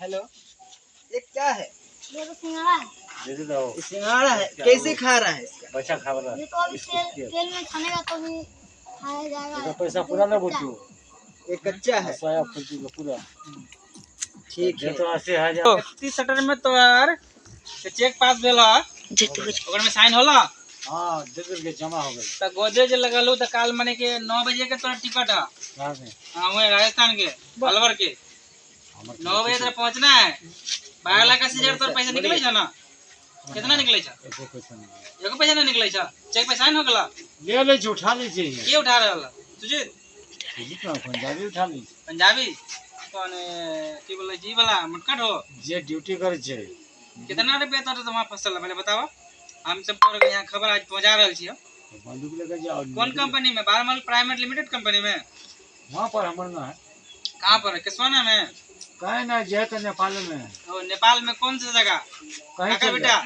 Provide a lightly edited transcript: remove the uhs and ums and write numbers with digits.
Hello, ये क्या है? ये तो सिंघाड़ा है। दे दो। ये सिंघाड़ा है। कैसे खा रहा है इसका? बच्चा खा रहा है। ये तो अभी तेल में छानेगा तो भी खाया जाएगा। इसका पैसा पूरा ना बुझू। ये कच्चा है। साया फुर्ती का पूरा। ठीक है। तो 80,000 31 सटर में तो यार चेक पास भेला ओकर में साइन होला। हां दे के जमा हो गई। त गोदरेज लगलू त काल माने के 9 बजे के तोरा टिकट है। कहां में? हां वो राजस्थान के अलवर के 9 बजे तक पहुंचना है। 12 लाख 80 हजार तोर पैसा निकले छ ना? कितना निकले छ? एको पैसा नहीं। एको पैसा नहीं निकले छ। चेक पे साइन हो गला। ले ले जो उठा लीजिए। के उठा रहला? तुझे ठीक है पंजाबी उठा ली। पंजाबी कौन की बोले जी वाला मुटकट हो? जे ड्यूटी करे छे। कितना रुपया तोरा तो वहां फसल पहले बताओ। हम सब को यहाँ खबर आज पहुंचा रहल छियो। बंदूक लेके जाओ। कौन कंपनी में? बारमल प्राइवेट लिमिटेड कंपनी में। वहां पर हमर ना है। कहाँ पर है? किसवाना में? कहे ना जे तो नेपाल में। ओ नेपाल में कौन सी जगह? कहीं काका चल बेटा जाओ।